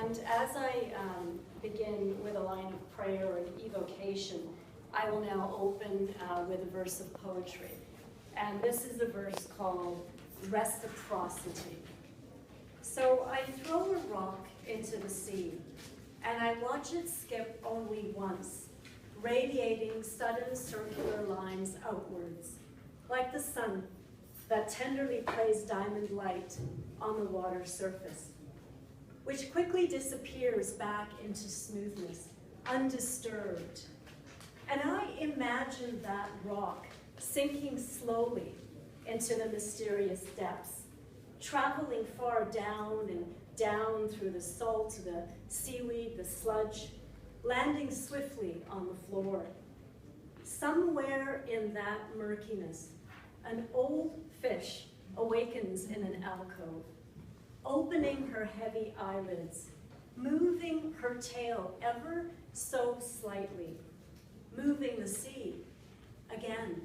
And as I begin with a line of prayer and evocation, I will now open with a verse of poetry. And this is a verse called Reciprocity. So I throw a rock into the sea, and I watch it skip only once, radiating sudden circular lines outwards, like the sun that tenderly plays diamond light on the water's surface, which quickly disappears back into smoothness, undisturbed. And I imagine that rock sinking slowly into the mysterious depths, traveling far down and down through the salt, the seaweed, the sludge, landing swiftly on the floor. Somewhere in that murkiness, an old fish awakens in an alcove, opening her heavy eyelids, moving her tail ever so slightly, moving the sea again.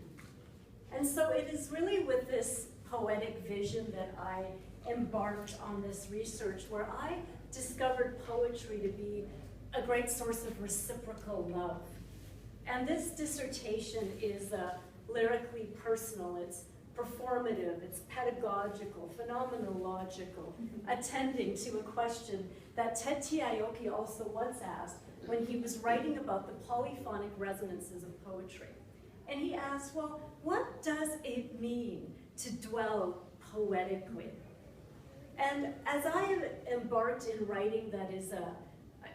And so it is really with this poetic vision that I embarked on this research, where I discovered poetry to be a great source of reciprocal love. And this dissertation is lyrically personal, it's performative, it's pedagogical, phenomenological, attending to a question that Ted T. Aoki also once asked when he was writing about the polyphonic resonances of poetry. And he asked, well, what does it mean to dwell poetically? And as I have embarked in writing that is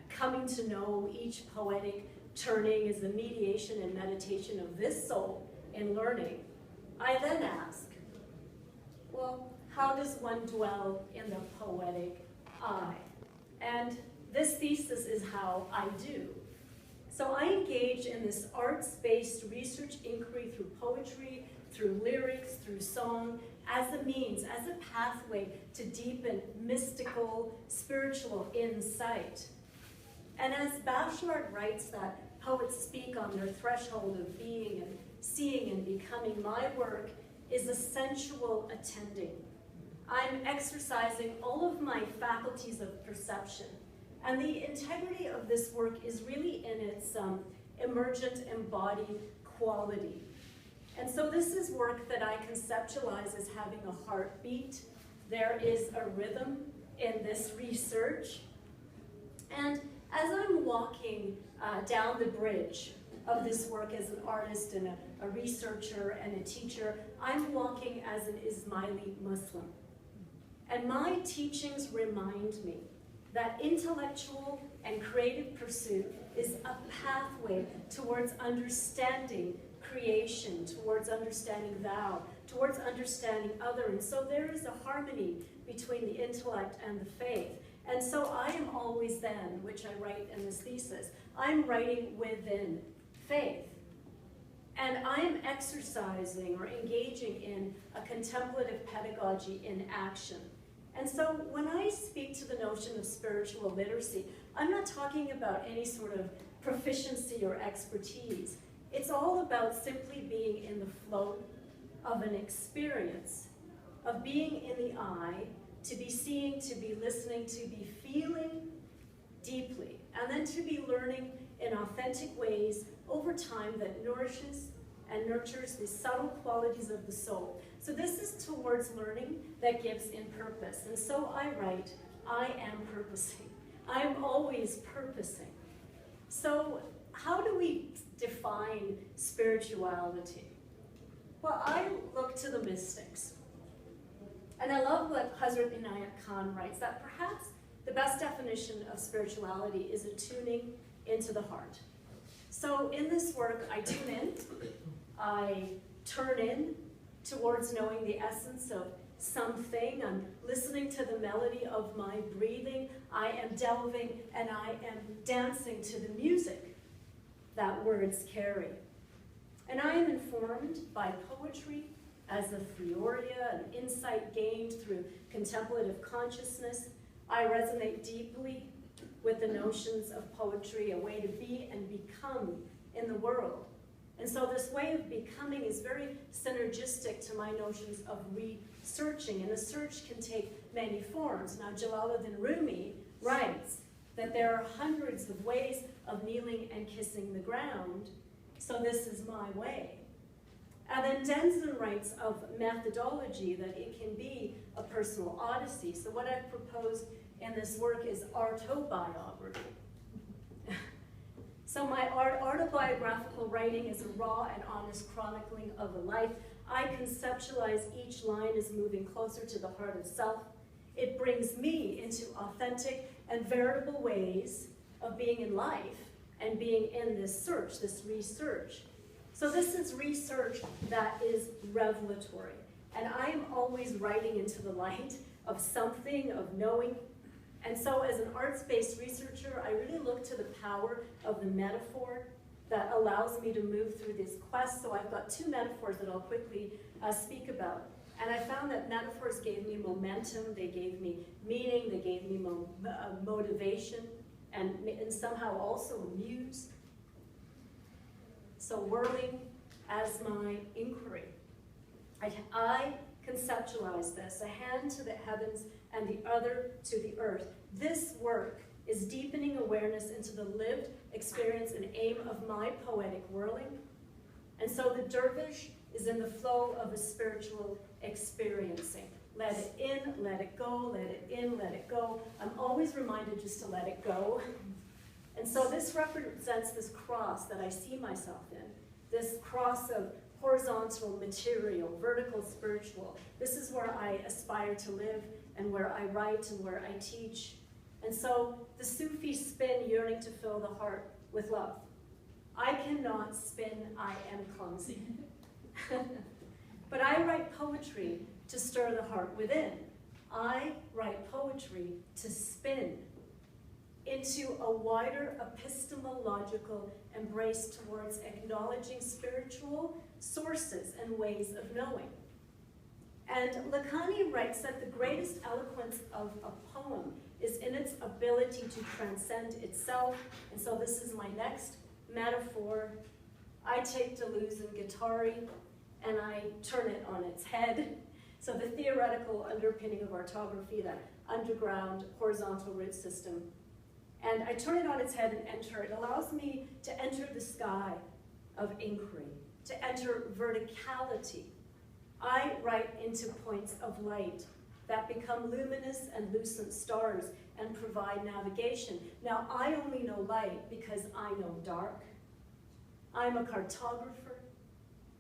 coming to know each poetic turning as a mediation and meditation of this soul in learning, I then ask, well, how does one dwell in the poetic I? And this thesis is how I do. So I engage in this arts-based research inquiry through poetry, through lyrics, through song, as a means, as a pathway to deepen mystical, spiritual insight. And as Bachelard writes that poets speak on their threshold of being and seeing and becoming, my work is a sensual attending. I'm exercising all of my faculties of perception. And the integrity of this work is really in its emergent embodied quality. And so this is work that I conceptualize as having a heartbeat. There is a rhythm in this research. And as I'm walking down the bridge of this work as an artist and a researcher and a teacher, I'm walking as an Ismaili Muslim. And my teachings remind me that intellectual and creative pursuit is a pathway towards understanding creation, towards understanding thou, towards understanding other. And so there is a harmony between the intellect and the faith. And so I am always then, which I write in this thesis, I'm writing within faith. And I am exercising or engaging in a contemplative pedagogy in action. And so when I speak to the notion of spiritual literacy, I'm not talking about any sort of proficiency or expertise. It's all about simply being in the flow of an experience, of being in the I, to be seeing, to be listening, to be feeling deeply, and then to be learning in authentic ways over time that nourishes and nurtures the subtle qualities of the soul. So this is towards learning that gives in purpose. And so I write, I am purposing. I am always purposing. So how do we define spirituality? Well, I look to the mystics. And I love what Hazrat Inayat Khan writes, that perhaps the best definition of spirituality is a tuning into the heart. So in this work, I tune in, I turn in towards knowing the essence of something. I'm listening to the melody of my breathing. I am delving and I am dancing to the music that words carry. And I am informed by poetry as a theoria, an insight gained through contemplative consciousness. I resonate deeply with the notions of poetry, a way to be and become in the world. And so this way of becoming is very synergistic to my notions of researching, and a search can take many forms. Now Jalaluddin Rumi writes, that there are hundreds of ways of kneeling and kissing the ground, so this is my way. And then Denson writes of methodology that it can be a personal odyssey. So what I've proposed in this work is autobiography. So my autobiographical writing is a raw and honest chronicling of a life. I conceptualize each line as moving closer to the heart of self. It brings me into authentic and veritable ways of being in life and being in this search, this research. So this is research that is revelatory. And I am always writing into the light of something, of knowing. And so as an arts-based researcher, I really look to the power of the metaphor that allows me to move through this quest. So I've got two metaphors that I'll quickly speak about. And I found that metaphors gave me momentum, they gave me meaning, they gave me motivation, and somehow also a muse. So whirling as my inquiry. I conceptualize this, a hand to the heavens and the other to the earth. This work is deepening awareness into the lived experience and aim of my poetic whirling. And so the dervish is in the flow of a spiritual experiencing. Let it in, let it go, let it in, let it go. I'm always reminded just to let it go. And so this represents this cross that I see myself in, this cross of horizontal material, vertical spiritual. This is where I aspire to live and where I write and where I teach. And so the Sufi spin, yearning to fill the heart with love. I cannot spin, I am clumsy. But I write poetry to stir the heart within. I write poetry to spin into a wider epistemological embrace towards acknowledging spiritual sources and ways of knowing. And Lakhani writes that the greatest eloquence of a poem is in its ability to transcend itself. And so this is my next metaphor. I take Deleuze and Guattari and I turn it on its head. So the theoretical underpinning of orthography, that underground horizontal root system. And I turn it on its head and enter. It allows me to enter the sky of inquiry, to enter verticality. I write into points of light that become luminous and lucent stars and provide navigation. Now, I only know light because I know dark. I'm a cartographer.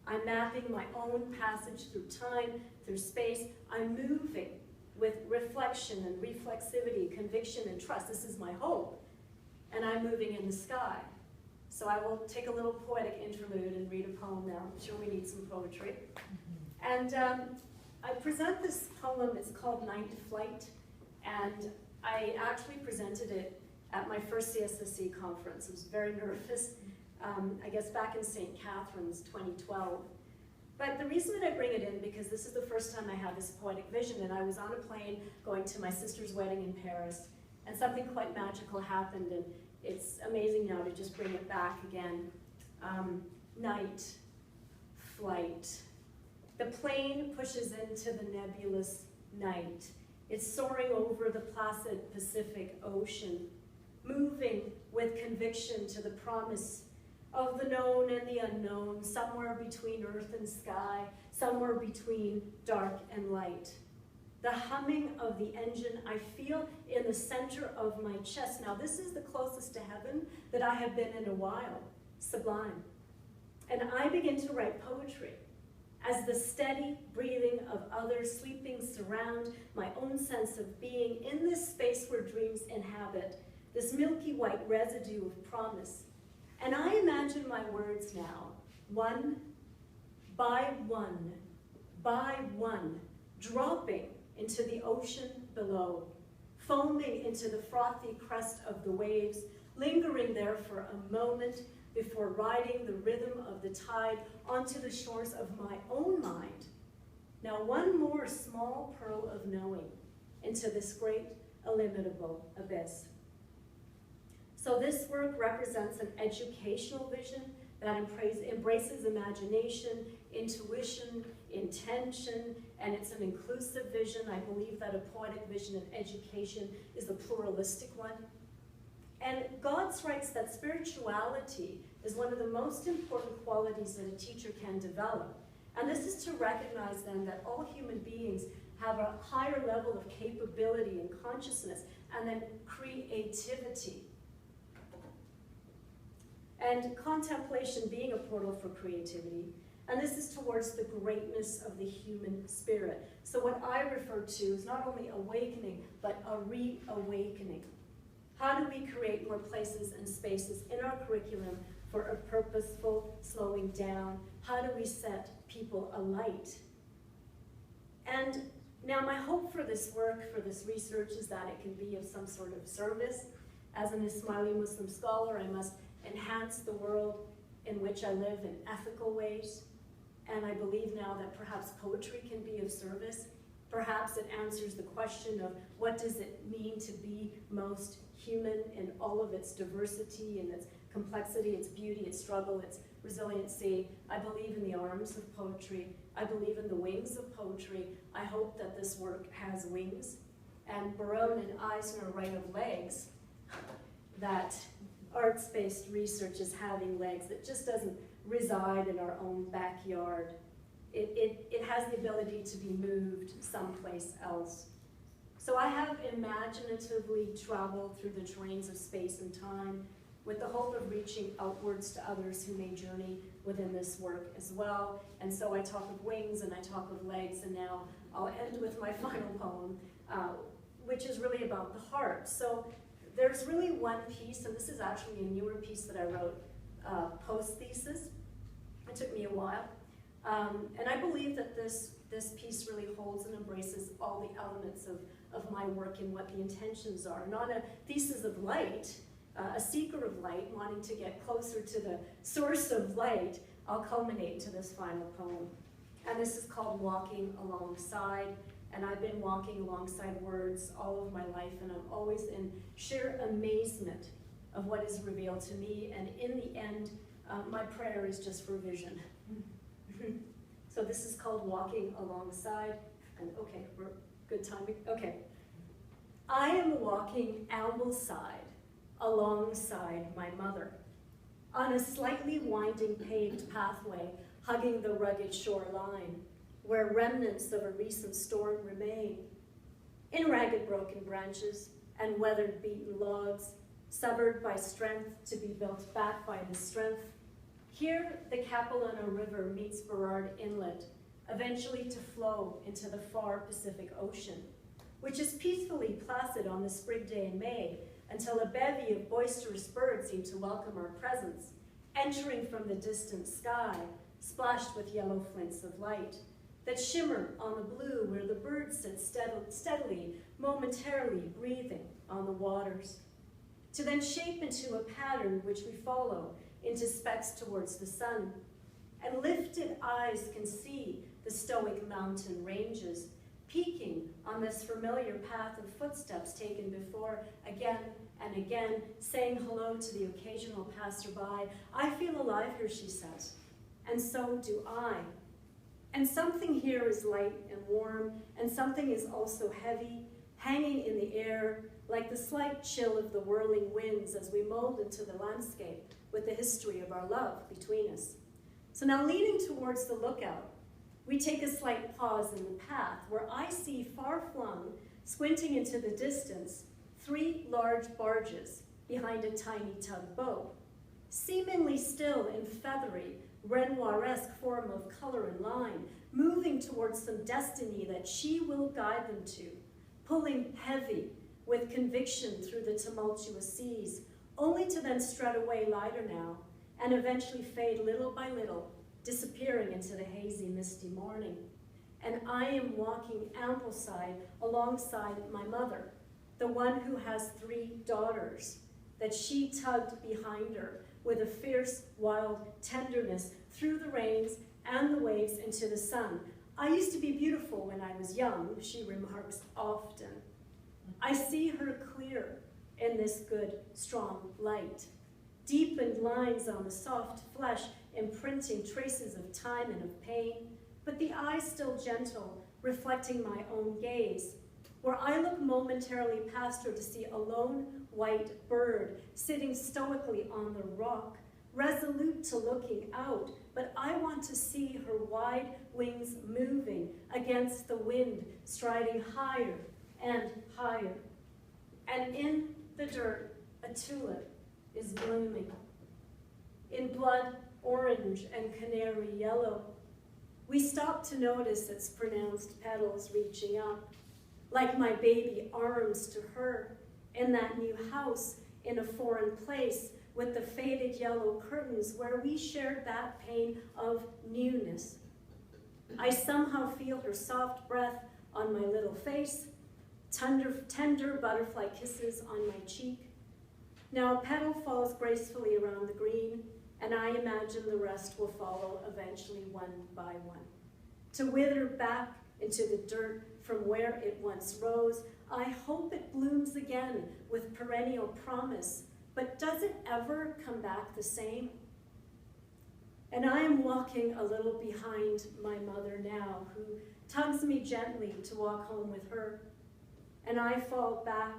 I'm mapping my own passage through time, through space. I'm moving with reflection and reflexivity, conviction and trust. This is my hope. And I'm moving in the sky. So I will take a little poetic interlude and read a poem now. I'm sure we need some poetry. And I present this poem, it's called Night Flight, and I actually presented it at my first CSSC conference. I was very nervous, I guess back in St. Catharines, 2012. But the reason that I bring it in, because this is the first time I had this poetic vision, and I was on a plane going to my sister's wedding in Paris, and something quite magical happened, and it's amazing now to just bring it back again. Night, flight. The plane pushes into the nebulous night. It's soaring over the placid Pacific Ocean, moving with conviction to the promise of the known and the unknown, somewhere between earth and sky, somewhere between dark and light. The humming of the engine I feel in the center of my chest. Now this is the closest to heaven that I have been in a while, sublime. And I begin to write poetry as the steady breathing of others sleeping surround my own sense of being in this space where dreams inhabit, this milky white residue of promise. And I imagine my words now, one by one, dropping into the ocean below, foaming into the frothy crest of the waves, lingering there for a moment before riding the rhythm of the tide onto the shores of my own mind. Now one more small pearl of knowing into this great illimitable abyss. So this work represents an educational vision that embraces imagination, intuition, intention, and it's an inclusive vision. I believe that a poetic vision in education is a pluralistic one. And Gotz writes that spirituality is one of the most important qualities that a teacher can develop. And this is to recognize then that all human beings have a higher level of capability and consciousness, and then creativity. And contemplation being a portal for creativity. And this is towards the greatness of the human spirit. So what I refer to is not only awakening, but a reawakening. How do we create more places and spaces in our curriculum for a purposeful slowing down? How do we set people alight? And now my hope for this work, for this research, is that it can be of some sort of service. As an Ismaili Muslim scholar, I must enhance the world in which I live in ethical ways. And I believe now that perhaps poetry can be of service. Perhaps it answers the question of what does it mean to be most human in all of its diversity and its complexity, its beauty, its struggle, its resiliency. I believe in the arms of poetry. I believe in the wings of poetry. I hope that this work has wings. And Barone and Eisner write of legs, that arts-based research is having legs. It just doesn't reside in our own backyard. It has the ability to be moved someplace else. So I have imaginatively traveled through the terrains of space and time with the hope of reaching outwards to others who may journey within this work as well. And so I talk of wings and I talk of legs, and now I'll end with my final poem, which is really about the heart. So there's really one piece, and this is actually a newer piece that I wrote post-thesis. It took me a while. And I believe that this piece really holds and embraces all the elements of my work and what the intentions are. Not a thesis of light, a seeker of light, wanting to get closer to the source of light. I'll culminate into this final poem. And this is called Walking Alongside. And I've been walking alongside words all of my life, and I'm always in sheer amazement of what is revealed to me. And in the end, my prayer is just for vision. So this is called Walking Alongside. And okay, we're good timing. Okay. I am walking ambleside alongside my mother on a slightly winding paved pathway hugging the rugged shoreline where remnants of a recent storm remain. In ragged broken branches and weathered beaten logs, severed by strength to be built back by the strength, here the Capilano River meets Burrard Inlet, eventually to flow into the far Pacific Ocean, which is peacefully placid on the spring day in May until a bevy of boisterous birds seem to welcome our presence, entering from the distant sky, splashed with yellow flints of light that shimmer on the blue where the birds sit steadily, momentarily breathing on the waters, to then shape into a pattern which we follow into specks towards the sun. And lifted eyes can see the stoic mountain ranges, peeking on this familiar path of footsteps taken before, again and again, saying hello to the occasional passerby. I feel alive here, she says, and so do I. And something here is light and warm, and something is also heavy, hanging in the air, like the slight chill of the whirling winds as we mold into the landscape with the history of our love between us. So now leaning towards the lookout, we take a slight pause in the path where I see far flung, squinting into the distance, 3 large barges behind a tiny tugboat, seemingly still in feathery, Renoiresque form of color and line, moving towards some destiny that she will guide them to, pulling heavy with conviction through the tumultuous seas, only to then strut away lighter now, and eventually fade little by little, disappearing into the hazy, misty morning. And I am walking ambleside alongside my mother, the one who has 3 daughters, that she tugged behind her with a fierce, wild tenderness through the rains and the waves into the sun. I used to be beautiful when I was young, she remarks often. I see her clear in this good, strong light. Deepened lines on the soft flesh, imprinting traces of time and of pain, but the eyes still gentle, reflecting my own gaze, where I look momentarily past her to see a lone, white bird sitting stoically on the rock, resolute to looking out, but I want to see her wide wings moving against the wind, striding higher and higher. And in the dirt, a tulip is blooming. In blood orange and canary yellow, we stop to notice its pronounced petals reaching up, like my baby arms to her in that new house in a foreign place with the faded yellow curtains where we shared that pain of newness. I somehow feel her soft breath on my little face, tender butterfly kisses on my cheek. Now a petal falls gracefully around the green, and I imagine the rest will follow eventually one by one. To wither back into the dirt from where it once rose, I hope it blooms again with perennial promise, but does it ever come back the same? And I am walking a little behind my mother now, who tugs me gently to walk home with her, and I fall back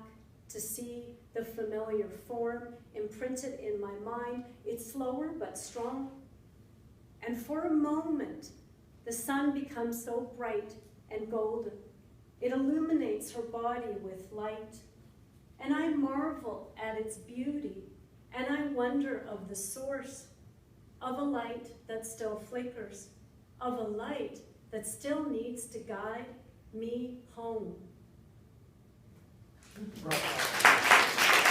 to see the familiar form imprinted in my mind. It's slower but strong. And for a moment, the sun becomes so bright and golden. It illuminates her body with light. And I marvel at its beauty, and I wonder of the source of a light that still flickers, of a light that still needs to guide me home. Bravo.